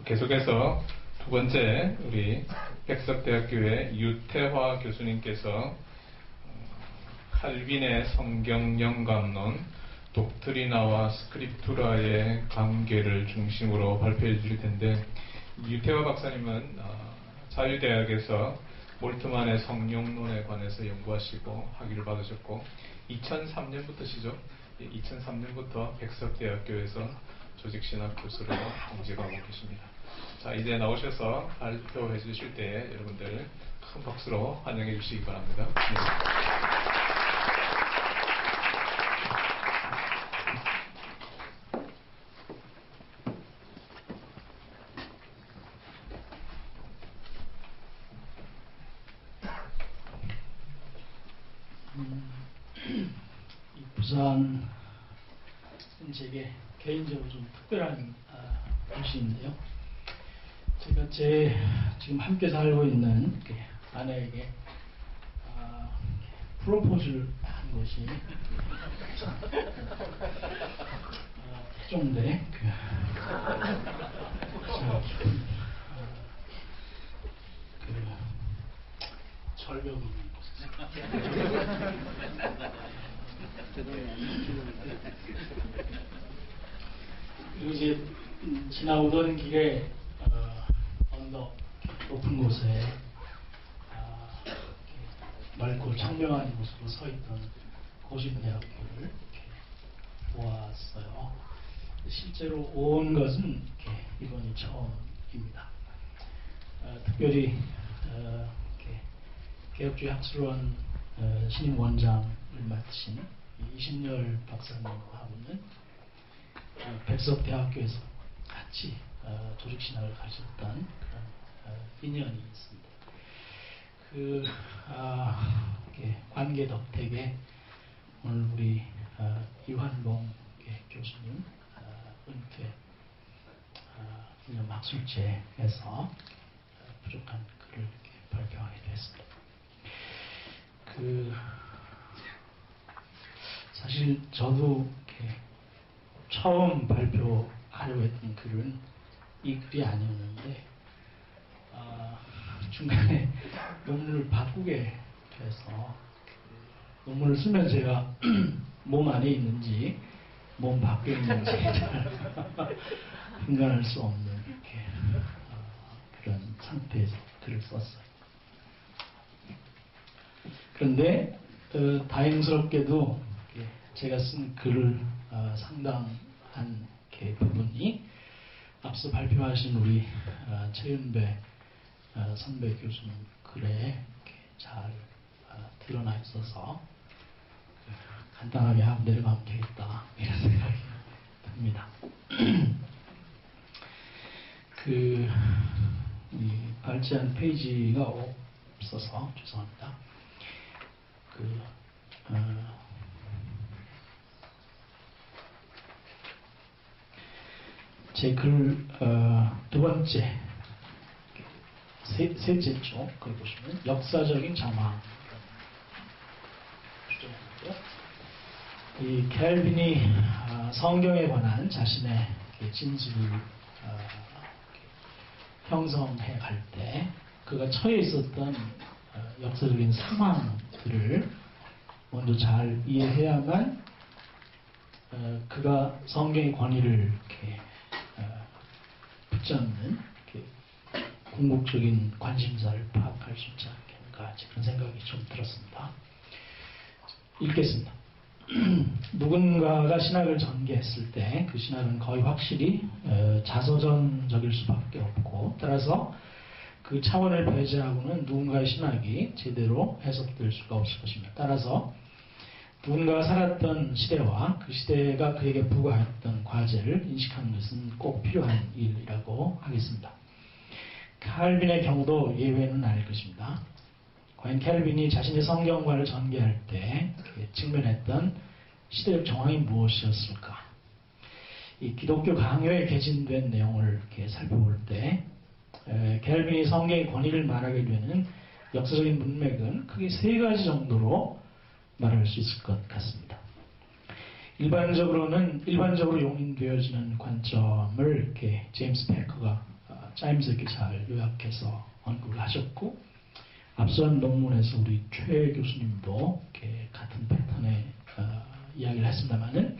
계속해서 두 번째 우리 백석대학교의 유태화 교수님께서 칼빈의 성경 영감론, 독트리나와 스크립투라의 관계를 중심으로 발표해 주실 텐데, 유태화 박사님은 자유대학에서 몰트만의 성령론에 관해서 연구하시고 학위를 받으셨고 2003년부터시죠. 2003년부터 백석대학교에서 조직신학 교수로 공직하고 계십니다. 자, 이제 나오셔서 발표해 주실 때 여러분들 큰 박수로 환영해 주시기 바랍니다. 네. 이 부산은 제게 개인적으로 좀 특별한 도시인데요. 제가 지금 함께 살고 있는 아내에게 프로포즈를 한 것이 태종대 절벽이 있는 곳에서 그리고 이제 지나오던 길에 언덕 높은 곳에 맑고 청명한 곳으로 서 있던 고신대학교를 보았어요. 실제로 온 것은 이번이 처음입니다. 특별히 개혁주의 학술원 신임 원장을 맡으신 이신열 박사님하고는 백석대학교에서 같이 조직신학을 가졌던 그런 인연이 있습니다. 그 관계 덕택에 오늘 우리 이환봉 교수님 은퇴 기념 학술제에서 부족한 글을 이렇게 발표하게 됐습니다. 사실 저도 처음 발표하려고 했던 글은 이 글이 아니었는데 중간에 논문을 바꾸게 돼서 논문을 쓰면 제가 몸 안에 있는지 몸 밖에 있는지 분간할 수 없는 그런 상태에서 글을 썼어요. 그런데 다행스럽게도 제가 쓴 글을 상당한 부분이 앞서 발표하신 우리 최윤배 선배 교수님 글에 잘 드러나 있어서 간단하게 하고 내려가면 되겠다 이런 생각이 듭니다. 이 발제한 페이지가 없어서 죄송합니다. 제 글 두 번째 셋째 쪽 거기 보시면 역사적인 장황 주제인데요. 이 켈빈이 성경에 관한 자신의 진술을 형성해 갈 때 그가 처해 있었던 역사적인 상황들을 먼저 잘 이해해야만 그가 성경의 권위를 이렇게 붙잡는 궁극적인 관심사를 파악할 수 있지 않겠는가 그런 생각이 좀 들었습니다. 읽겠습니다. 누군가가 신학을 전개했을 때 그 신학은 거의 확실히 자서전적일 수밖에 없고 따라서 그 차원을 배제하고는 누군가의 신학이 제대로 해석될 수가 없을 것입니다. 따라서 누군가가 살았던 시대와 그 시대가 그에게 부과했던 과제를 인식하는 것은 꼭 필요한 일이라고 하겠습니다. 칼빈의 경우도 예외는 아닐 것입니다. 과연 칼빈이 자신의 성경관을 전개할 때 직면했던 시대적 정황이 무엇이었을까? 이 기독교 강요에 개진된 내용을 이렇게 살펴볼 때 칼빈이 성경의 권위를 말하게 되는 역사적인 문맥은 크게 세 가지 정도로 말할 수 있을 것 같습니다. 일반적으로 용인되어지는 관점을 이렇게 제임스 패커가 짜임새 있게 잘 요약해서 언급을 하셨고, 앞선 논문에서 우리 최 교수님도 이렇게 같은 패턴의 이야기를 했습니다만은,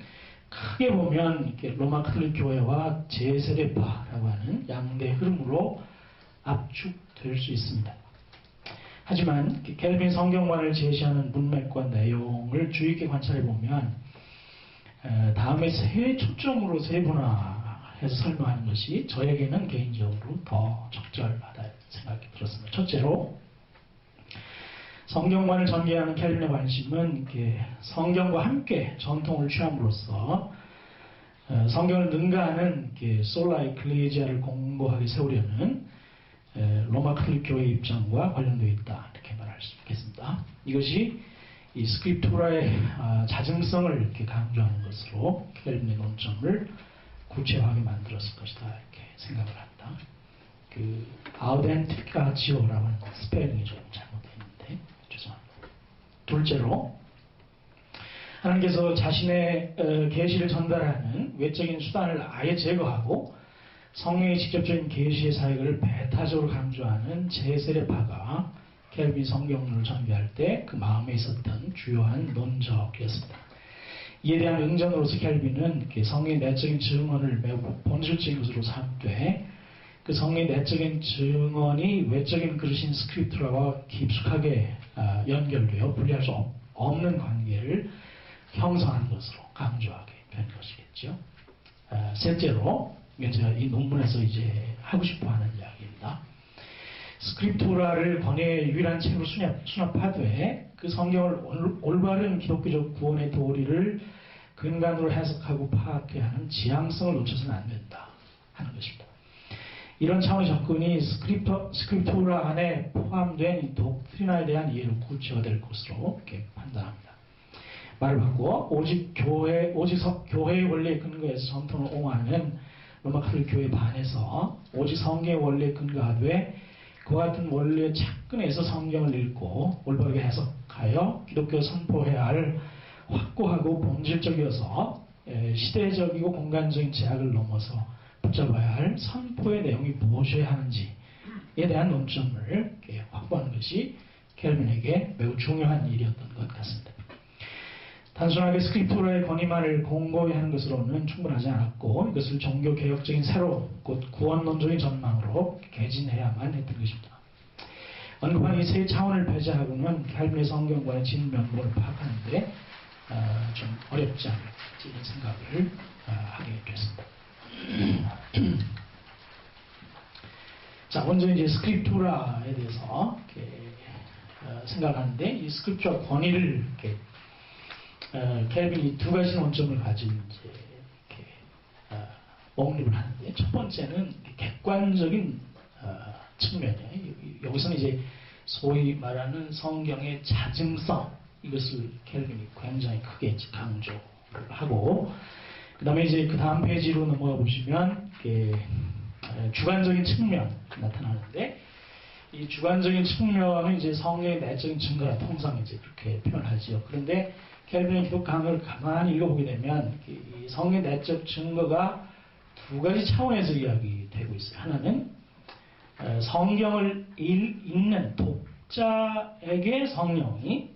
크게 보면 이렇게 로마 카톨릭 교회와 제세례파라고 하는 양대 흐름으로 압축될 수 있습니다. 하지만 켈빈 성경관을 제시하는 문맥과 내용을 주의 있게 관찰해 보면 다음에 세 초점으로 세분화해서 설명하는 것이 저에게는 개인적으로 더 적절하다 생각이 들었습니다. 첫째로, 성경관을 전개하는 켈빈의 관심은 이렇게 성경과 함께 전통을 취함으로써 성경을 능가하는 솔라 에클레지아를 공고하게 세우려는 로마 카톨릭 교회의 입장과 관련되어 있다, 이렇게 말할 수 있겠습니다. 이것이 이 스크립투라의 자증성을 이렇게 강조하는 것으로 켈빈의 논점을 구체화하게 만들었을 것이다, 이렇게 생각을 합니다. 그 아우덴티카치오라고 하는 스펠링이 좀 잘못되어 있는데 죄송합니다. 둘째로, 하나님께서 자신의 계시를 전달하는 외적인 수단을 아예 제거하고 성령의 직접적인 계시의 사역을 배타적으로 강조하는 제세례파가 켈빈 성경론을 전개할 때 그 마음에 있었던 주요한 논적이었습니다. 이에 대한 응전으로서 켈빈은 성령의 내적인 증언을 매우 본질적인 것으로 삼되, 그 성령의 내적인 증언이 외적인 그릇인 스크립트라와 깊숙하게 연결되어 분리할 수 없는 관계를 형성하는 것으로 강조하게 된 것이겠죠. 셋째로, 이건 제가 이 논문에서 이제 하고 싶어 하는 이야기입니다. 스크립투라를 권위의 유일한 책으로 수납하되 그 성경을 올바른 기독교적 구원의 도리를 근간으로 해석하고 파악해야 하는 지향성을 놓쳐서는 안 된다 하는 것입니다. 이런 차원의 접근이 스크립투라 안에 포함된 이 독트리나에 대한 이해로 구체화될 것으로 이렇게 판단합니다. 말을 바꾸어 오직 교회의 원리에 근거해서 전통을 옹호하는 로마 카톨릭 교회에 반해서 오직 성경의 원리에 근거하되 그와 같은 원리에 착근해서 성경을 읽고 올바르게 해석하여 기독교 선포해야 할 확고하고 본질적이어서 시대적이고 공간적인 제약을 넘어서 붙잡아야 할 선포의 내용이 무엇이어야 하는지에 대한 논점을 확보하는 것이 켈빈에게 매우 중요한 일이었던 것 같습니다. 단순하게 스크립투라의 권위만을 공고히 하는 것으로는 충분하지 않았고, 이것을 종교개혁적인 새로 곧 구원론적인 전망으로 개진해야만 했던 것입니다. 언급한 이 세 차원을 배제하고는 켈빈의 성경과의 진면목을 파악하는데 좀 어렵지 않을지 이런 생각을 하게 됐습니다. 자, 먼저 이제 스크립투라에 대해서 생각하는데, 이 스크립투라 권위를 켈빈이 두 가지 논점을 가지고 이제 이렇게 언급을 하는데, 첫 번째는 객관적인 측면이에요. 여기서는 이제 소위 말하는 성경의 자증성, 이것을 켈빈이 굉장히 크게 이제 강조를 하고, 그 다음에 이제 그 다음 페이지로 넘어가 보시면 주관적인 측면 나타나는데, 이 주관적인 측면은 이제 성경의 내적인 증거라 통상 이제 그렇게 표현하지요. 그런데 켈빈의 기독 강을 가만히 읽어보게 되면 이 성경의 내적 증거가 두 가지 차원에서 이야기되고 있어요. 하나는 성경을 읽는 독자에게 성령이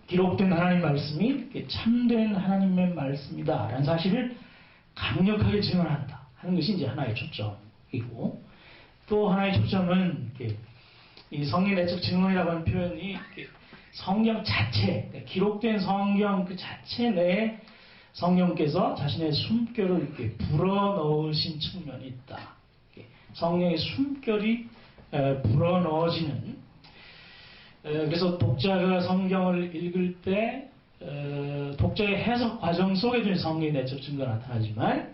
기록된 하나님 말씀이 참된 하나님의 말씀이다 라는 사실을 강력하게 증언한다 하는 것이 이제 하나의 초점이고, 또 하나의 초점은 이 성경의 내적 증언이라고 하는 표현이 성경 자체, 기록된 성경 그 자체 내에 성령께서 자신의 숨결을 이렇게 불어넣으신 측면이 있다. 성령의 숨결이 불어넣어지는, 그래서 독자가 성경을 읽을 때 독자의 해석 과정 속에 성경의 내적 증거가 나타나지만,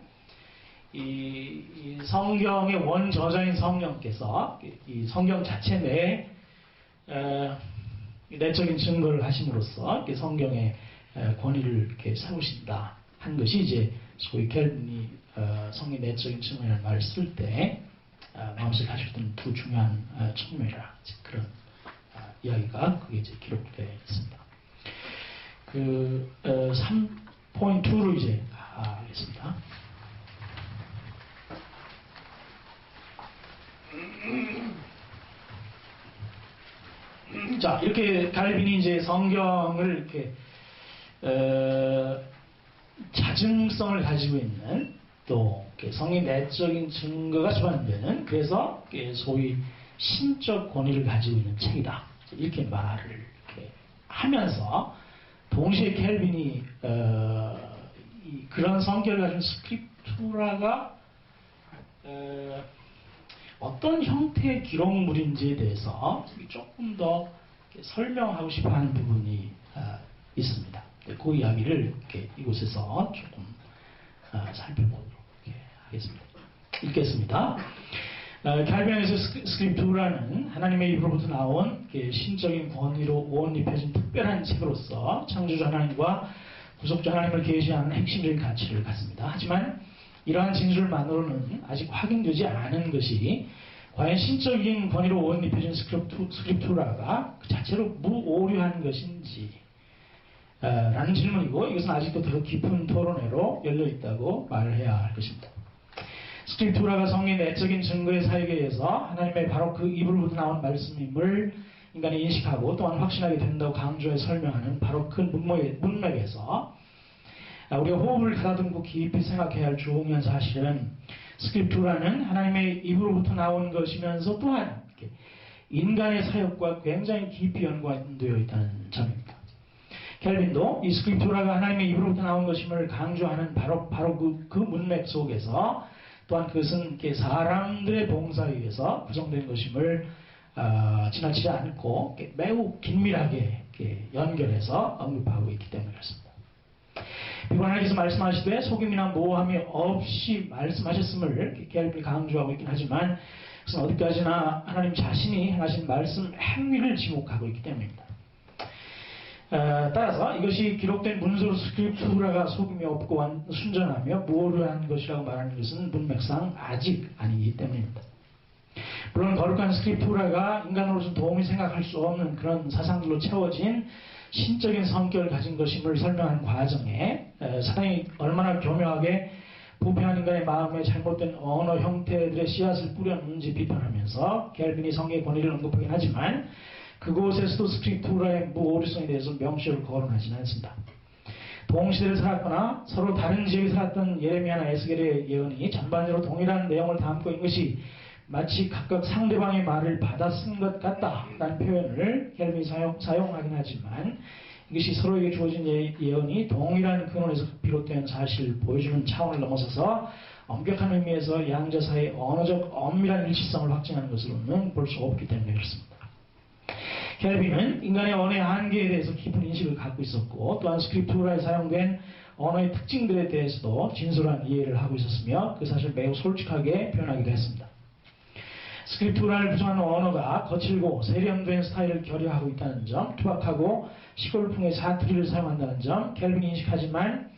이 성경의 원저자인 성령께서 이 성경 자체 내에 내적인 증거를 하심으로써 성경의 권위를 이렇게 세우신다 한 것이 이제 소위 켈빈이 성경의 내적인 증거라는 말을 쓸 때 마음속에 가지고 두 중요한 측면이라 그런 이야기가 그게 이제 기록되어 있습니다. 3.2로 이제 하겠습니다. 자, 이렇게 칼빈이 이제 성경을 이렇게 자증성을 가지고 있는 또 성의 내적인 증거가 수반되는, 그래서 소위 신적 권위를 가지고 있는 책이다, 이렇게 말을 이렇게 하면서 동시에 켈빈이 그런 성격을 가진 스크립투라가 어떤 형태의 기록물인지에 대해서 조금 더 설명하고 싶어하는 부분이 있습니다. 그 이야기를 이곳에서 조금 살펴보도록 하겠습니다. 읽겠습니다. 칼빈에서 스크립투라는 하나님의 입으로부터 나온 신적인 권위로 오언입혀진 특별한 책으로서 창조주 하나님과 구속주 하나님을 계시하는 핵심적인 가치를 갖습니다. 하지만 이러한 진술만으로는 아직 확인되지 않은 것이 과연 신적인 권위로 오언입혀진 스크립투라가 그 자체로 무오류한 것인지 라는 질문이고, 이것은 아직도 더 깊은 토론회로 열려있다고 말을 해야 할 것입니다. 스크립투라가 성의 내적인 증거의 사역에 의해서 하나님의 바로 그 입으로부터 나온 말씀임을 인간이 인식하고 또한 확신하게 된다고 강조해 설명하는 바로 그 문맥에서 우리가 호흡을 가다듬고 깊이 생각해야 할 중요한 사실은 스크립투라는 하나님의 입으로부터 나온 것이면서 또한 인간의 사역과 굉장히 깊이 연관되어 있다는 점입니다. 켈빈도 이 스크립투라가 하나님의 입으로부터 나온 것임을 강조하는 바로 그 문맥 속에서 또한 그것은 사람들의 봉사에 의해서 구성된 것임을 지나치지 않고 매우 긴밀하게 연결해서 언급하고 있기 때문에 그렇습니다. 그리고 하나님께서 말씀하시되 속임이나 모함이 없이 말씀하셨음을 켈빈이 강조하고 있긴 하지만 그것은 어디까지나 하나님 자신이 행하신 말씀 행위를 지목하고 있기 때문입니다. 따라서 이것이 기록된 문서로 스크립투라가 속임이 없고 순전하며 무오류한 것이라고 말하는 것은 문맥상 아직 아니기 때문입니다. 물론 거룩한 스크립투라가 인간으로서 도움이 생각할 수 없는 그런 사상들로 채워진 신적인 성격을 가진 것임을 설명한 과정에 사단이 얼마나 교묘하게 부패한 인간의 마음에 잘못된 언어 형태들의 씨앗을 뿌렸는지 비판하면서 켈빈이 성의 권위를 언급하긴 하지만 그곳에서도 스크립투라의 무오류성에 대해서 명시를 거론하지는 않습니다. 동시대를 살았거나 서로 다른 지역에 살았던 예레미야나 에스겔의 예언이 전반적으로 동일한 내용을 담고 있는 것이 마치 각각 상대방의 말을 받아 쓴 것 같다라는 표현을 켈빈이 사용하긴 하지만 이것이 서로에게 주어진 예언이 동일한 근원에서 비롯된 사실을 보여주는 차원을 넘어서서 엄격한 의미에서 양자 사이의 언어적 엄밀한 일치성을 확증하는 것으로는 볼 수 없기 때문에 그렇습니다. 켈빈은 인간의 언어의 한계에 대해서 깊은 인식을 갖고 있었고 또한 스크립투라에 사용된 언어의 특징들에 대해서도 진솔한 이해를 하고 있었으며 그 사실을 매우 솔직하게 표현하기도 했습니다. 스크립투라를 구성하는 언어가 거칠고 세련된 스타일을 결여하고 있다는 점, 투박하고 시골풍의 사투리를 사용한다는 점, 켈빈이 인식하지만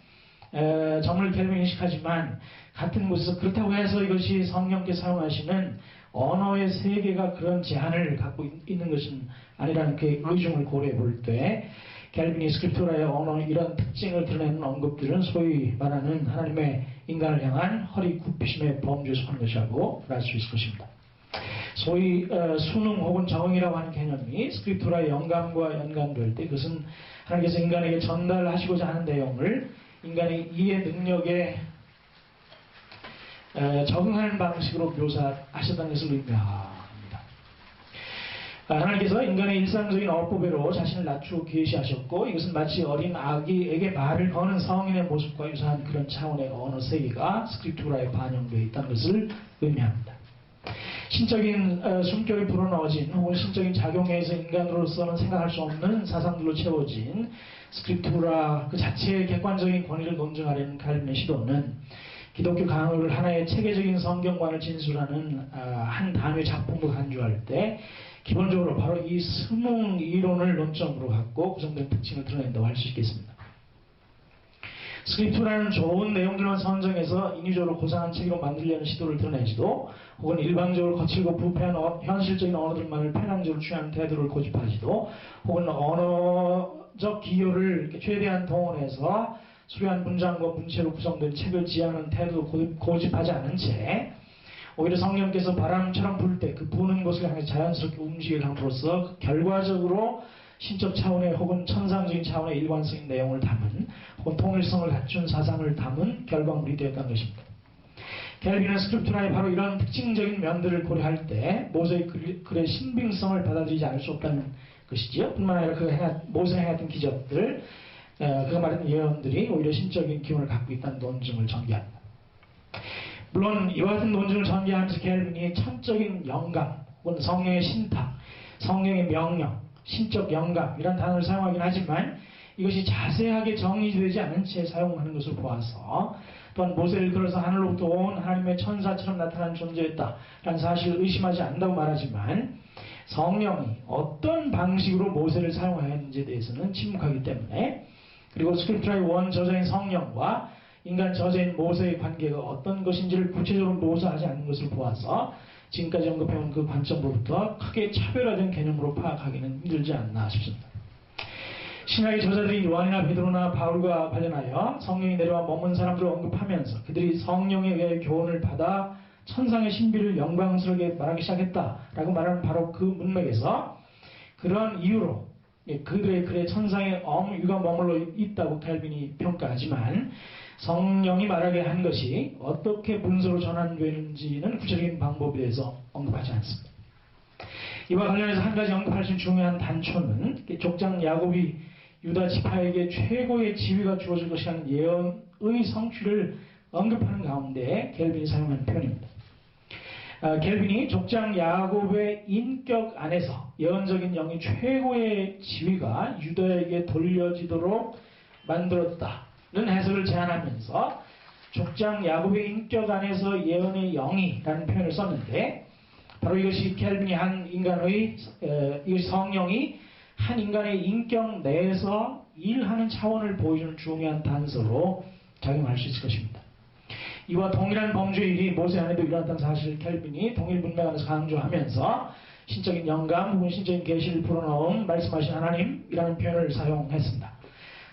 정말 켈빈이 인식하지만 같은 곳에서 그렇다고 해서 이것이 성령께 사용하시는 언어의 세계가 그런 제한을 갖고 있는 것은 아니라는 그 의중을 고려해 볼 때 켈빈이 스크립투라의 언어의 이런 특징을 드러내는 언급들은 소위 말하는 하나님의 인간을 향한 허리 굽히심의 범주에 속한 것이라고 할 수 있을 것입니다. 소위 수능 혹은 적응이라고 하는 개념이 스크립투라의 영감과 연관될 때 그것은 하나님께서 인간에게 전달하시고자 하는 내용을 인간의 이해 능력에 적응하는 방식으로 묘사하셨다는 것을 의미합니다. 하나님께서 인간의 일상적인 어법으로 자신을 낮추고 계시하셨고 이것은 마치 어린 아기에게 말을 거는 성인의 모습과 유사한 그런 차원의 언어 세계가 스크립투라에 반영되어 있다는 것을 의미합니다. 신적인 숨결이 불어넣어진 혹은 신적인 작용에서 인간으로서는 생각할 수 없는 사상들로 채워진 스크립투라 그 자체의 객관적인 권위를 논증하려는 칼빈의 시도는 기독교 강을 하나의 체계적인 성경관을 진술하는 한 단위 작품으로 간주할 때 기본적으로 바로 이 스문 이론을 논점으로 갖고 구성된 특징을 드러낸다고 할 수 있겠습니다. 스크립투라는 좋은 내용들만 선정해서 인위적으로 고상한 책으로 만들려는 시도를 드러내지도 혹은 일방적으로 거칠고 부패한 현실적인 언어들만을 편향적으로 취하는 태도를 고집하지도 혹은 언어적 기여를 최대한 동원해서 수려한 문장과 문체로 구성된 책을 지향하는 태도도 고집하지 않은 채 오히려 성령께서 바람처럼 불 때 그 부는 곳을 향해 자연스럽게 움직일 함으로써 결과적으로 신적 차원의 혹은 천상적인 차원의 일관성인 내용을 담은 혹은 통일성을 갖춘 사상을 담은 결과물이 되었다는 것입니다. 켈빈은 스크립투라의 바로 이런 특징적인 면들을 고려할 때 모세의 글의 신빙성을 받아들이지 않을 수 없다는 것이지요. 뿐만 아니라 모세가 행했던 기적들, 그가 말했던 예언들이 오히려 신적인 기운을 갖고 있다는 논증을 전개합니다. 물론 이와 같은 논증을 전개하면서 켈빈이 천적인 영감 혹은 성령의 신탁, 성령의 명령, 신적 영감 이런 단어를 사용하긴 하지만 이것이 자세하게 정의되지 않은 채 사용하는 것을 보아서 또한 모세를 끌어서 하늘로부터 온 하나님의 천사처럼 나타난 존재였다라는 사실을 의심하지 않는다고 말하지만 성령이 어떤 방식으로 모세를 사용하였는지에 대해서는 침묵하기 때문에 그리고 스크립트라의 원 저자인 성령과 인간 저자인 모세의 관계가 어떤 것인지를 구체적으로 묘사하지 않는 것을 보아서 지금까지 언급해온 그 관점으로부터 크게 차별화된 개념으로 파악하기는 힘들지 않나 싶습니다. 신학의 저자들이 요한이나 베드로나 바울과 관련하여 성령이 내려와 머문 사람들을 언급하면서 그들이 성령에 의해 교훈을 받아 천상의 신비를 영광스럽게 말하기 시작했다라고 말하는 바로 그 문맥에서 그런 이유로 그들의 글에 천상의 엄유가 머물러 있다고 켈빈이 평가하지만 성령이 말하게 한 것이 어떻게 문서로 전환되는지는 구체적인 방법에 대해서 언급하지 않습니다. 이와 관련해서 한 가지 언급할 수 있는 중요한 단초는 족장 야곱이 유다 지파에게 최고의 지위가 주어질 것이라는 예언의 성취를 언급하는 가운데 켈빈이 사용한 표현입니다. 켈빈이 족장 야곱의 인격 안에서 예언적인 영이 최고의 지위가 유다에게 돌려지도록 만들었다는 해석을 제안하면서 족장 야곱의 인격 안에서 예언의 영이라는 표현을 썼는데 바로 이것이 켈빈이 한 인간의 이것이 성령이 한 인간의 인격 내에서 일하는 차원을 보여주는 중요한 단서로 작용할 수 있을 것입니다. 이와 동일한 범죄의 일이 모세 안에도 일어났다는 사실을 켈빈이 동일 문맥 안에서 강조하면서 신적인 영감 혹은 신적인 계시를 불어넣은 말씀하신 하나님이라는 표현을 사용했습니다.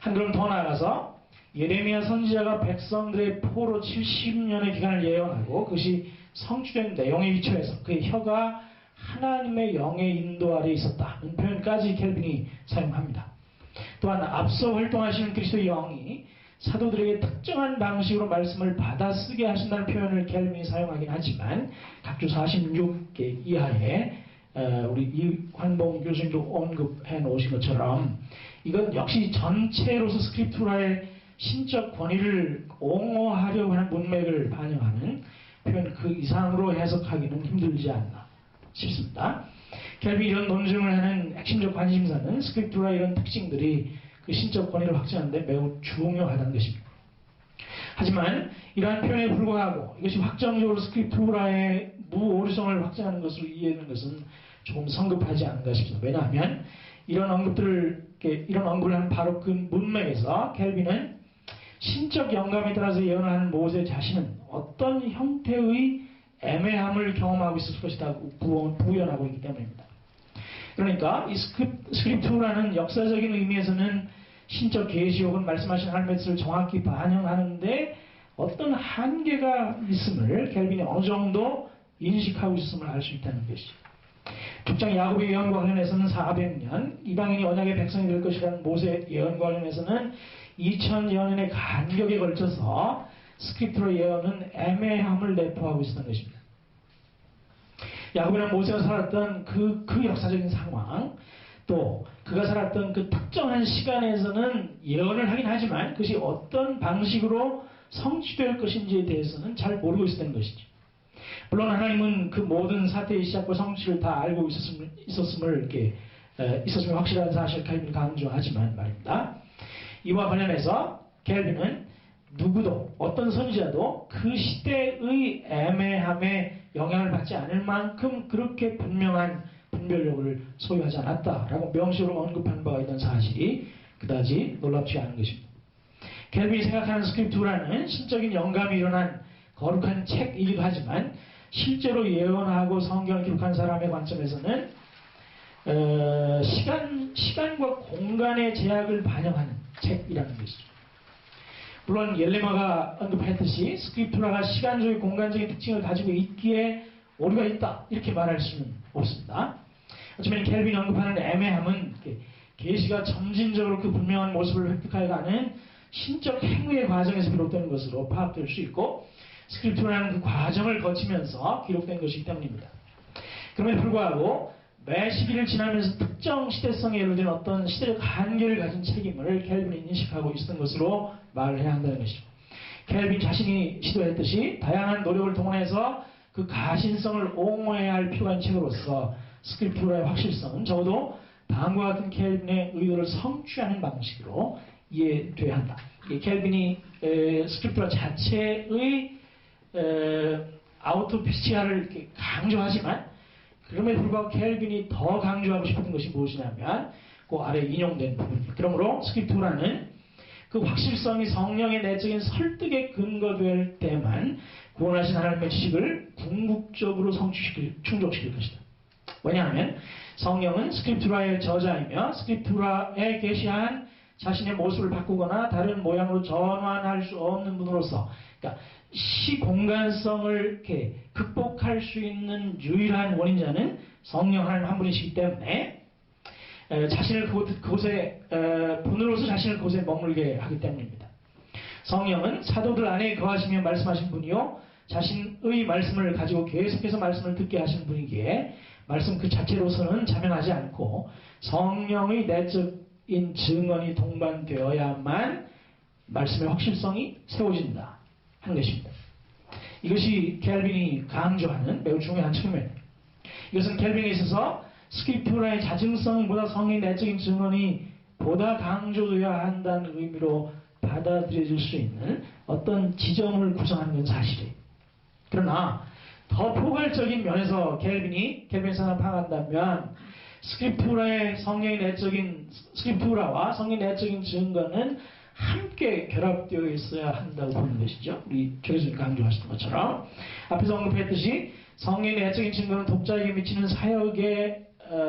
한 걸음 더 나아가서 예레미야 선지자가 백성들의 포로 70년의 기간을 예언하고 그것이 성취된 내용에 비춰해서 그의 혀가 하나님의 영의 인도 아래에 있었다는 표현까지 켈빈이 사용합니다. 또한 앞서 활동하시는 그리스도의 영이 사도들에게 특정한 방식으로 말씀을 받아쓰게 하신다는 표현을 켈빈이 사용하긴 하지만 각주 46개 이하에 우리 이환봉 교수님도 언급해 놓으신 것처럼 이건 역시 전체로서 스크립투라의 신적 권위를 옹호하려고 하는 문맥을 반영하는 표현 그 이상으로 해석하기는 힘들지 않나 싶습니다. 켈빈이 이런 논증을 하는 핵심적 관심사는 스크립투라의 이런 특징들이 그 신적 권위를 확증하는데 매우 중요하다는 것입니다. 하지만 이러한 표현에 불구하고 이것이 확정적으로 스크립투라의 무오류성을 확증하는 것으로 이해하는 것은 조금 성급하지 않은가 싶습니다. 왜냐하면 이런 언급을 하는 바로 그 문맥에서 켈빈은 신적 영감에 따라서 예언하는 모세 자신은 어떤 형태의 애매함을 경험하고 있을 것이다 부연하고 있기 때문입니다. 그러니까 이 스크립투라는 역사적인 의미에서는 신적 계시 혹은 말씀하신 하나님의 뜻을 정확히 반영하는데 어떤 한계가 있음을 켈빈이 어느 정도 인식하고 있음을 알 수 있다는 것이죠. 족장 야곱의 예언과 관련해서는 400년, 이방인이 언약의 백성이 될 것이라는 모세 예언과 관련해서는 2000년의 간격에 걸쳐서 스크립트로 예언은 애매함을 내포하고 있었던 것입니다. 야곱이라는 모세가 살았던 그 역사적인 상황, 또 그가 살았던 그 특정한 시간에서는 예언을 하긴 하지만 그것이 어떤 방식으로 성취될 것인지에 대해서는 잘 모르고 있었던 것이죠. 물론 하나님은 그 모든 사태의 시작과 성취를 다 알고 있었음을 확실한 사실을 켈빈이 강조하지만 말입니다. 이와 관련해서 켈빈은 누구도 어떤 선지자도 그 시대의 애매함에 영향을 받지 않을 만큼 그렇게 분명한 분별력을 소유하지 않았다라고 명시적으로 언급하는 바가 있던 사실이 그다지 놀랍지 않은 것입니다. 켈빈이 생각하는 스크립투라는 신적인 영감이 일어난 거룩한 책이기도 하지만 실제로 예언하고 성경을 기록한 사람의 관점에서는 시간과 공간의 제약을 반영하는 책이라는 것이죠. 물론 옐레마가 언급했듯이 스크립투라가 시간적인 공간적인 특징을 가지고 있기에 오류가 있다 이렇게 말할 수는 없습니다. 어쩌면 켈빈이 언급하는 애매함은 계시가 점진적으로 그 분명한 모습을 획득하여가는 신적 행위의 과정에서 비롯되는 것으로 파악될 수 있고 스크립투라는 그 과정을 거치면서 기록된 것이기 때문입니다. 그럼에도 불구하고 매 시기를 지나면서 특정 시대성에 예를 들어 어떤 시대적 한계를 가진 책임을 켈빈이 인식하고 있었던 것으로 말을 해야 한다는 것이죠. 켈빈 자신이 시도했듯이 다양한 노력을 동원해서 그 가신성을 옹호해야 할 필요가 있는 책으로서 스크립투라의 확실성은 적어도 다음과 같은 켈빈의 의도를 성취하는 방식으로 이해돼야 한다. 켈빈이 스크립투라 자체의 아우토피스티아를 이렇게 강조하지만 그럼에도 불구하고 켈빈이 더 강조하고 싶은 것이 무엇이냐면 그 아래 인용된 부분입니다. 그러므로 스크립투라는 그 확실성이 성령의 내적인 설득에 근거될 때만 구원하신 하나님의 지식을 궁극적으로 충족시킬 것이다. 왜냐하면 성령은 스크립투라의 저자이며 스크립투라에 계시한 자신의 모습을 바꾸거나 다른 모양으로 전환할 수 없는 분으로서, 그러니까 시공간성을 이렇게 극복할 수 있는 유일한 원인자는 성령 하나님 한 분이시기 때문에 자신을 그곳에 분으로서 자신을 그곳에 머물게 하기 때문입니다. 성령은 사도들 안에 거하시며 말씀하신 분이요 자신의 말씀을 가지고 계속해서 말씀을 듣게 하신 분이기에 말씀 그 자체로서는 자명하지 않고 성령의 내적인 증언이 동반되어야만 말씀의 확실성이 세워진다 하는 것입니다. 이것이 켈빈이 강조하는 매우 중요한 측면입니다. 이것은 켈빈에 있어서 스크립투라의 자증성보다 성령의 내적인 증언이 보다 강조되어야 한다는 의미로 받아들여질 수 있는 어떤 지점을 구성하는 건 사실이에요. 그러나 더 포괄적인 면에서 켈빈이 사상을 파악한다면 스크립투라와 성령의 내적인 증거는 함께 결합되어 있어야 한다고 보는 것이죠. 우리 조교수님 강조하셨던 것처럼 앞에서 언급했듯이 성령의 내적인 증거는 독자에게 미치는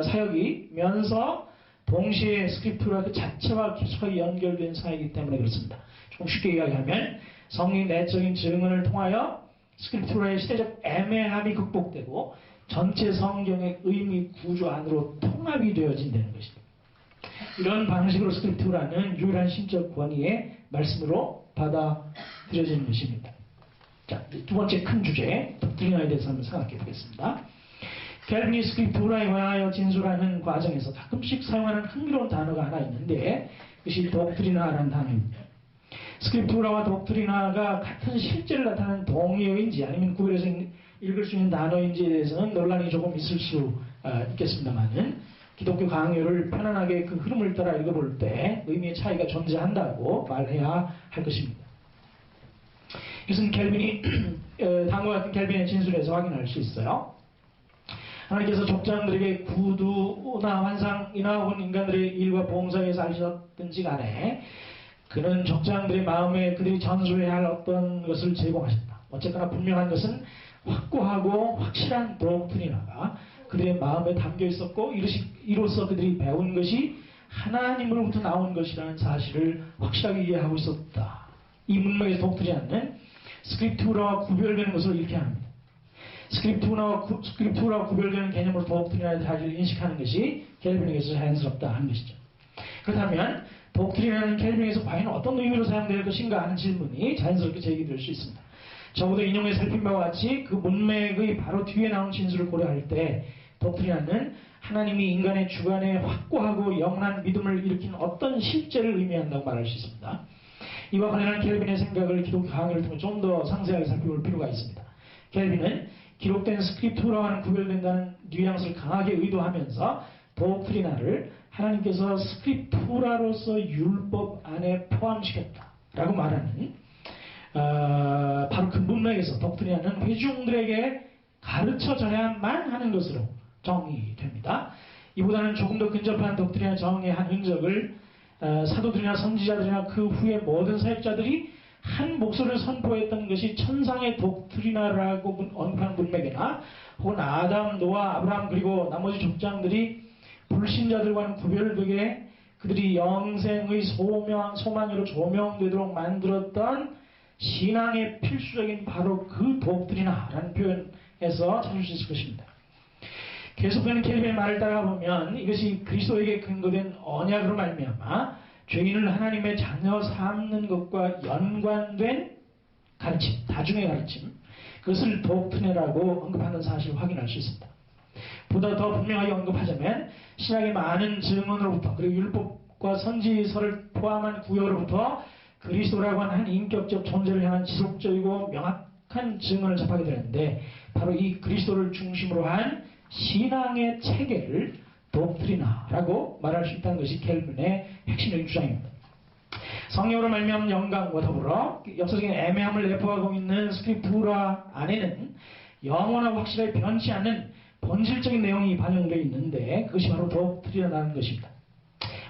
사역이면서 동시에 스크립투라 그 자체와 계속하게 연결된 사역이기 때문에 그렇습니다. 조금 쉽게 이야기하면 성령의 내적인 증언을 통하여 스크립투라의 시대적 애매함이 극복되고 전체 성경의 의미 구조 안으로 통합이 되어진다는 것입니다. 이런 방식으로 스크립투라는 유일한 신적 권위의 말씀으로 받아들여지는 것입니다. 자, 두 번째 큰 주제, 독트리나에 대해서 한번 생각해 보겠습니다. 켈빈이 스크립투라에 관하여 진술하는 과정에서 가끔씩 사용하는 흥미로운 단어가 하나 있는데 그것이 독트리나라는 단어입니다. 스크립투라와 독트리나가 같은 실제를 나타내는 동의어인지 아니면 구별해서 읽을 수 있는 단어인지에 대해서는 논란이 조금 있을 수 있겠습니다만은 기독교 강요를 편안하게 그 흐름을 따라 읽어볼 때 의미의 차이가 존재한다고 말해야 할 것입니다. 이것은 켈빈이 다음과 같은 켈빈의 진술에서 확인할 수 있어요. 하나님께서 족장들에게 구두나 환상이나 혹은 인간들의 일과 봉사에서 알리셨든지 간에 그는 족장들의 마음에 그들이 전수해야 할 어떤 것을 제공하셨다. 어쨌거나 분명한 것은 확고하고 확실한 독트리나가 그들의 마음에 담겨 있었고 이로써 그들이 배운 것이 하나님으로부터 나온 것이라는 사실을 확실하게 이해하고 있었다. 이 문맥에서 독트리나는 스크립투라와 구별되는 것을 이렇게 합니다. 스크립투라와 구별되는 개념으로 독트리나의 사실을 인식하는 것이 켈빈에게서 자연스럽다 하는 것이죠. 그렇다면 독트리나는 켈빈에서 과연 어떤 의미로 사용될 것인가 하는 질문이 자연스럽게 제기될 수 있습니다. 적어도 인용에 살핀 바와 같이 그 문맥의 바로 뒤에 나온 진술을 고려할 때 독트리나는 하나님이 인간의 주관에 확고하고 영원한 믿음을 일으킨 어떤 실제를 의미한다고 말할 수 있습니다. 이와 관련한 켈빈의 생각을 기독교 강의를 통해 좀 더 상세하게 살펴볼 필요가 있습니다. 켈빈은 기록된 스크립투라와는 구별된다는 뉘앙스를 강하게 의도하면서 독트리나를 하나님께서 스크립투라로서 율법 안에 포함시켰다라고 말하는 바로 그 문맥에서 독트리나는 회중들에게 가르쳐져야만 하는 것으로 정의됩니다. 이보다는 조금 더 근접한 독트리나 정의의 한 흔적을 사도들이나 선지자들이나 그 후에 모든 사역자들이 한 목소리를 선포했던 것이 천상의 독트리나라고 언급한 문맥이나 혹은 아담, 노아, 아브라함 그리고 나머지 족장들이 불신자들과는 구별되게 그들이 영생의 소망으로 조명되도록 만들었던 신앙의 필수적인 바로 그 독트리나라는 표현에서 찾을 수 있을 것입니다. 계속되는 켈빈의 말을 따라가보면 이것이 그리스도에게 근거된 언약으로 말미암아 죄인을 하나님의 자녀 삼는 것과 연관된 가르침, 다중의 가르침, 그것을 독트리나라고 언급하는 사실을 확인할 수 있습니다. 보다 더 분명하게 언급하자면 신약의 많은 증언으로부터 그리고 율법과 선지서를 포함한 구요로부터 그리스도라고 하는 한 인격적 존재를 향한 지속적이고 명확한 증언을 접하게 되는데 바로 이 그리스도를 중심으로 한 신앙의 체계를 독트리나라고 말할 수 있다는 것이 켈빈의 핵심적인 주장입니다. 성령으로 말미암은 영광과 더불어 역사적인 애매함을 내포하고 있는 스크립투라 안에는 영원하고 확실하게 변치 않는 본질적인 내용이 반영되어 있는데 그것이 바로 독트리나라는 것입니다.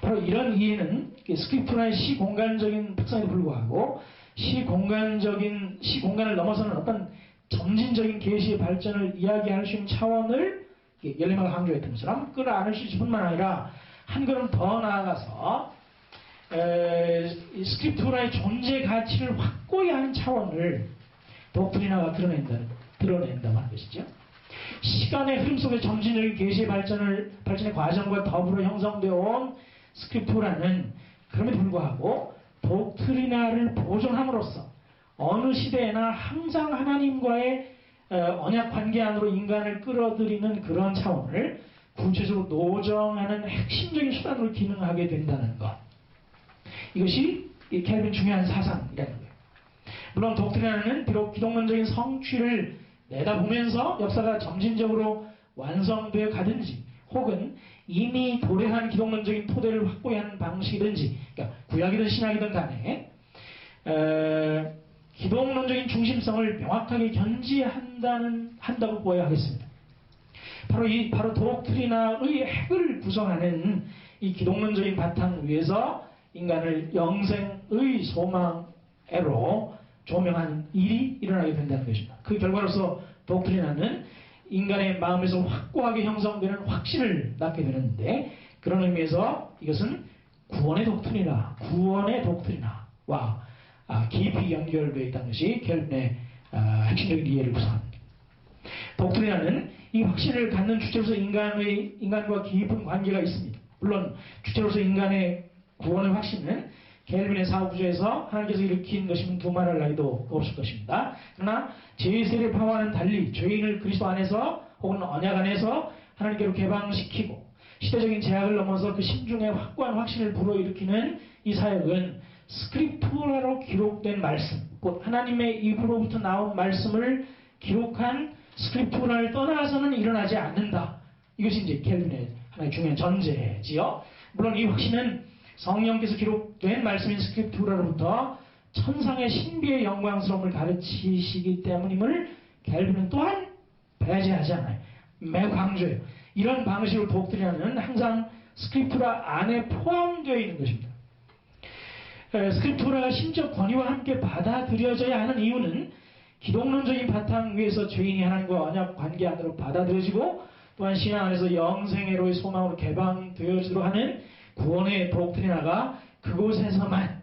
바로 이런 이해는 스크립투라의 시공간적인 특성에 불구하고 시공간을 넘어서는 어떤 점진적인 계시의 발전을 이야기할 수 있는 차원을 열리마가 강조했던 것처럼 끌어안을 수 있을 뿐만 아니라 한 걸음 더 나아가서 스크립투라의 존재 가치를 확고히 하는 차원을 독트리나가 드러낸다고 하는 것이죠. 시간의 흐름 속에 점진적인 계시의 발전의 과정과 더불어 형성되어 온 스크립투라는 그럼에도 불구하고 독트리나를 보존함으로써 어느 시대에나 항상 하나님과의 언약 관계 안으로 인간을 끌어들이는 그런 차원을 구체적으로 노정하는 핵심적인 수단으로 기능하게 된다는 것. 이것이 켈빈 중요한 사상이라는 거예요. 물론 독트리나는 비록 기독론적인 성취를 내다보면서 역사가 점진적으로 완성되어 가든지 혹은 이미 도래한 기독론적인 토대를 확고히 하는 방식이든지 그러니까 구약이든 신약이든 간에 기독론적인 중심성을 명확하게 견지한다고 보아야 하겠습니다. 바로 독트리나의 핵을 구성하는 이 기독론적인 바탕 위에서 인간을 영생의 소망으로 조명하는 일이 일어나게 된다는 것입니다. 그 결과로서 독트리나는 인간의 마음에서 확고하게 형성되는 확신을 낳게 되는데 그런 의미에서 이것은 구원의 독트리나와 깊이 연결되어 있다는 것이 켈빈의 핵심적인 이해를 구성합니다. 독트리나는 이 확신을 갖는 주체로서 인간과 깊은 관계가 있습니다. 물론 주체로서 인간의 구원의 확신은 켈빈의 사후구조에서 하나님께서 일으킨 것이면 두말할 나위도 없을 것입니다. 그러나 제2세례파와는 달리 죄인을 그리스도 안에서 혹은 언약 안에서 하나님께로 개방시키고 시대적인 제약을 넘어서 그 심중에 확고한 확신을 불어일으키는 이 사역은 스크립투라로 기록된 말씀, 곧 하나님의 입으로부터 나온 말씀을 기록한 스크립투라를 떠나서는 일어나지 않는다. 이것이 이제 켈빈의 하나의 중요한 전제지요. 물론 이 확신은 성령께서 기록된 말씀인 스크립투라로부터 천상의 신비의 영광스러움을 가르치시기 때문임을 켈빈은 또한 배제하지 않아요. 매우 강조해요. 이런 방식으로 독트리나는 항상 스크립투라 안에 포함되어 있는 것입니다. 스크립투라가 심지어 권위와 함께 받아들여져야 하는 이유는 기독론적인 바탕 위에서 죄인이 하나님과 언약 관계 안으로 받아들여지고 또한 신앙 안에서 영생애로의 소망으로 개방되어지도록 하는 구원의 독트리나가 그곳에서만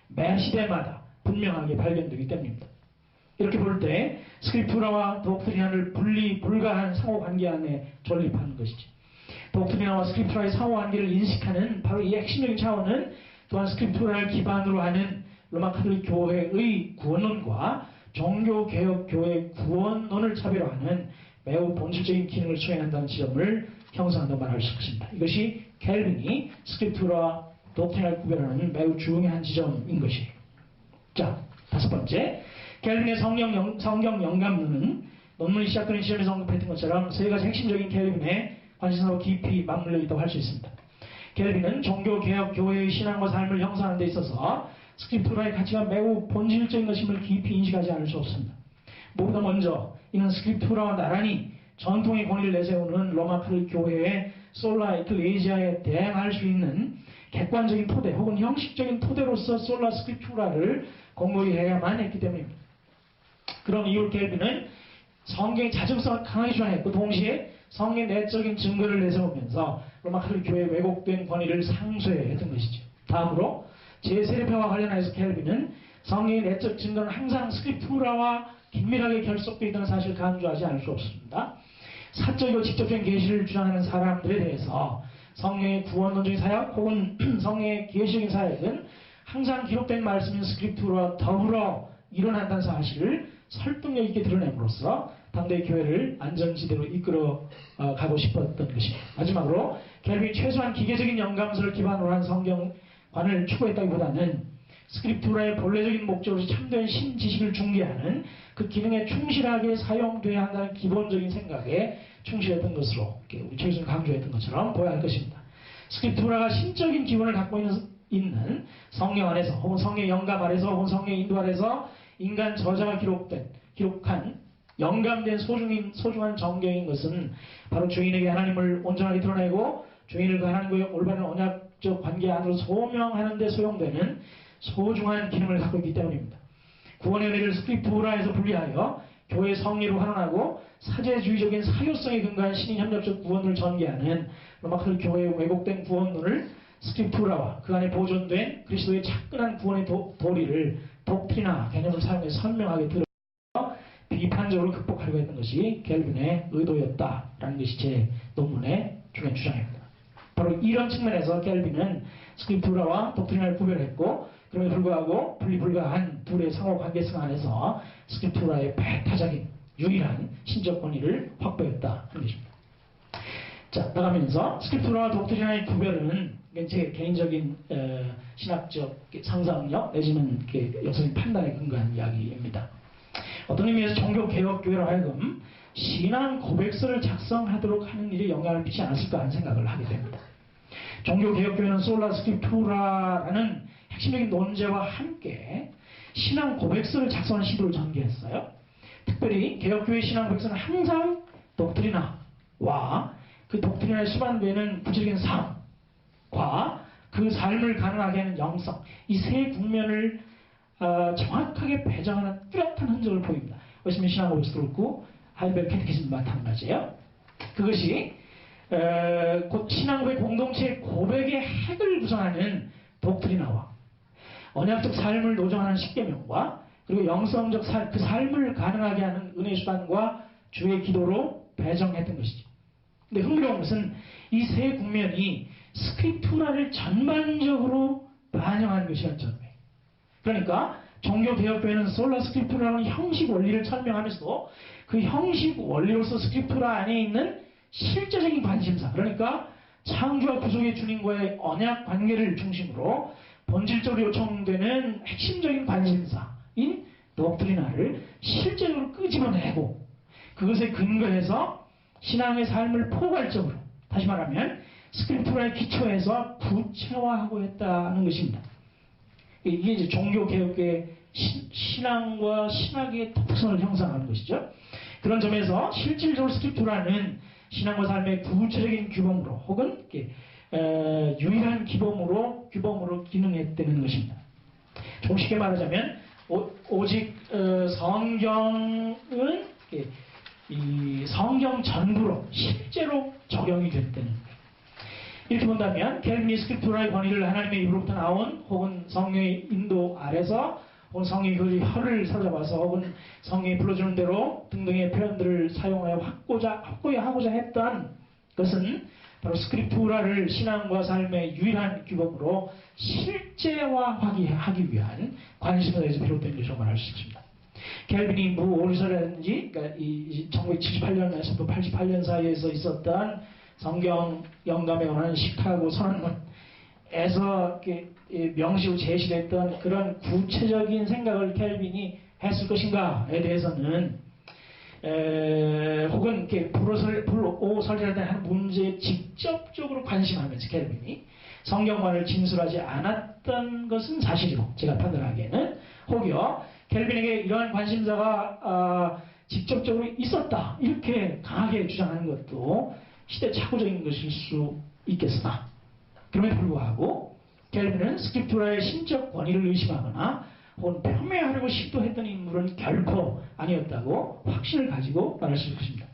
매 시대마다 분명하게 발견되기 때문입니다. 이렇게 볼 때 스크립투라와 독트리나를 분리 불가한 상호관계 안에 존립하는 것이죠. 독트리나와 스크립투라의 상호관계를 인식하는 바로 이 핵심적인 차원은 또한 스크립투라를 기반으로 하는 로마 카톨릭 교회의 구원론과 종교개혁교회의 구원론을 차별화하는 매우 본질적인 기능을 수행한다는 지점을 형성한다고 말할 수 있습니다. 이것이 켈빈이 스크립투라와 독트리나를 구별하는 매우 중요한 지점인 것이에요. 자, 다섯 번째, 켈빈의 성경 영감론은 논문이 시작되는 시점에서 언급했던 것처럼 세 가지 핵심적인 켈빈의 관심사와 깊이 맞물려 있다고 할 수 있습니다. 켈빈은 종교개혁교회의 신앙과 삶을 형성하는 데 있어서 스크립투라의 가치가 매우 본질적인 것임을 깊이 인식하지 않을 수 없습니다. 무엇보다 먼저 이는 스크립투라와 나란히 전통의 권위를 내세우는 로마 카톨릭 교회의 솔라 에클레시아에 대항할 수 있는 객관적인 토대 혹은 형식적인 토대로서 솔라 스크립투라를 공부히 해야만 했기 때문입니다. 그런 이유로 켈빈은 성경의 자정성을 강하게 주장했고 동시에 성의 내적인 증거를 내세우면서 로마 가톨릭 교회의 왜곡된 권위를 상쇄했던 것이죠. 다음으로 제3례파와 관련해서 켈빈은 성의 내적 증거는 항상 스크립투라와 긴밀하게 결속되어 있다는 사실을 강조하지 않을 수 없습니다. 사적이고 직접적인 계시를 주장하는 사람들에 대해서 성령의 구원론적인 사역 혹은 성령의 계시적인 사역은 항상 기록된 말씀인 스크립투라와 더불어 일어난다는 사실을 설득력 있게 드러냄으로써 당대 교회를 안전지대로 이끌어 가고 싶었던 것입니다. 마지막으로 켈빈이 최소한 기계적인 영감서를 기반으로 한 성경관을 추구했다기보다는 스크립투라의 본래적인 목적으로 참된 신지식을 중개하는 그 기능에 충실하게 사용돼야 한다는 기본적인 생각에 충실했던 것으로 우리 최 교수님 강조했던 것처럼 보여야 할 것입니다. 스크립투라가 신적인 기본을 갖고 있는 성령 안에서 혹은 성령의 영감 아래서 혹은 성령의 인도 아래서 인간 저자가 기록한 영감된 소중한 정경인 것은 바로 죄인에게 하나님을 온전하게 드러내고 죄인을 그 하나님과의 올바른 언약적 관계 안으로 소명하는 데 소용되는 소중한 기능을 갖고 있기 때문입니다. 구원의 은혜를 스크립투라에서 분리하여 교회의 성리로 환원하고 사제주의적인 사교성에 근거한 신인 협력적 구원을 전개하는 로마 가톨릭 교회의 왜곡된 구원론을 스크립투라와 그 안에 보존된 그리스도의 차근한 구원의 도리를 독트리나 개념을 사용해서 선명하게 들어 비판적으로 극복하려고 했던 것이 켈빈의 의도였다라는 것이 제 논문의 중요한 주장입니다. 바로 이런 측면에서 켈빈은 스크립투라와 독트리나를 구별했고 그럼에도 불구하고 분리불가한 둘의 상호 관계성 안에서 스크립투라의 배타적인 유일한 신적 권위를 확보했다 하는 것입니다. 자, 나가면서 스크립투라와 독트리나의 구별은 제 개인적인 신학적 상상력 내지는 역사적인 판단에 근거한 이야기입니다. 어떤 의미에서 종교개혁교회로 하여금 신앙 고백서를 작성하도록 하는 일에 영향을 미치지 않았을까 하는 생각을 하게 됩니다. 종교개혁교회는 솔라 스크립투라라는 핵심적인 논제와 함께 신앙 고백서를 작성하는 시도를 전개했어요. 특별히 개혁교회 신앙 고백서는 항상 독트리나와 그 독트리나에 수반되는 구체적인 삶과 그 삶을 가능하게 하는 영성, 이 세 국면을 정확하게 배정하는 뚜렷한 흔적을 보입니다. 웨스민스터 신앙 고백서도 그렇고 하이델베르 캐테키즘도 마찬가지예요. 그것이 곧 신앙고의 공동체의 고백의 핵을 구성하는 독트리나와 언약적 삶을 노정하는 십계명과 그리고 영성적 그 삶을 가능하게 하는 은혜의 수단과 주의 기도로 배정했던 것이죠. 근데 흥미로운 것은 이 세 국면이 스크립투라를 전반적으로 반영하는 것이라는 점이에요. 그러니까 종교개혁교회는 솔라 스크립투라는 형식 원리를 설명하면서도 그 형식 원리로서 스크립투라 안에 있는 실제적인 관심사, 그러니까 창조와 구속의 주님과의 언약 관계를 중심으로 본질적으로 요청되는 핵심적인 관심사인 독트리나를 실제적으로 끄집어내고 그것에 근거해서 신앙의 삶을 포괄적으로, 다시 말하면 스크립투라의 기초에서 구체화하고 했다는 것입니다. 이게 이제 종교개혁의 신앙과 신학의 특성을 형성하는 것이죠. 그런 점에서 실질적으로 스크립투라는 신앙과 삶의 구체적인 규범으로 혹은 유일한 규범으로 기능했다는 것입니다. 좀 쉽게 말하자면 오직 성경은 이 성경 전부로 실제로 적용이 됐다는 거예요. 이렇게 본다면 켈빈이 스크립투라의 권위를 하나님의 입으로부터 나온 혹은 성령의 인도 아래서 혹은 성령의 그 혀를 사로잡아서 혹은 성령이 불러주는 대로 등등의 표현들을 사용하여 확고히 하고자 했던 것은 바로 스크립투라를 신앙과 삶의 유일한 규범으로 실제화하기 위한 관심에서 비롯된 것이라고 말할 수 있습니다. 켈빈이 무오리설이라든지 그러니까 이 1978년에서 88년 사이에서 있었던 성경 영감에 관한 시카고 선언문에서 명시로 제시됐던 그런 구체적인 생각을 켈빈이 했을 것인가에 대해서는 혹은 불오설이라는 한 문제에 직접적으로 관심하면서 켈빈이 성경관을 진술하지 않았던 것은 사실이고 제가 판단하기에는 혹여 켈빈에게 이러한 관심사가 직접적으로 있었다 이렇게 강하게 주장하는 것도 시대착오적인 것일 수 있겠으나 그럼에도 불구하고 켈빈은 스크립투라의 신적 권위를 의심하거나 혹은 폄훼하려고 시도했던 인물은 결코 아니었다고 확신을 가지고 말할 수 있습니다.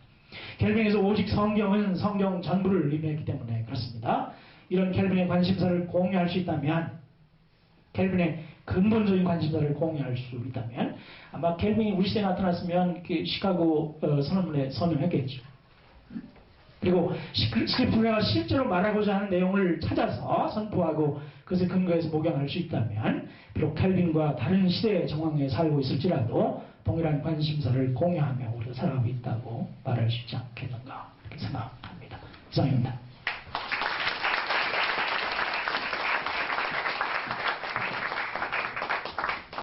켈빈에서 오직 성경은 성경 전부를 의미했기 때문에 그렇습니다. 이런 켈빈의 관심사를 공유할 수 있다면, 켈빈의 근본적인 관심사를 공유할 수 있다면, 아마 켈빈이 우리 시대에 나타났으면 시카고 선언문에 서명했겠죠. 그리고 스크립트가 실제로 말하고자 하는 내용을 찾아서 선포하고 그것에 근거해서 목양할 수 있다면, 비록 켈빈과 다른 시대의 정황에 살고 있을지라도 동일한 관심사를 공유하며 우리가 살아가고 있다고 말할 수 있지 않겠는가, 그렇게 생각합니다. 이상입니다.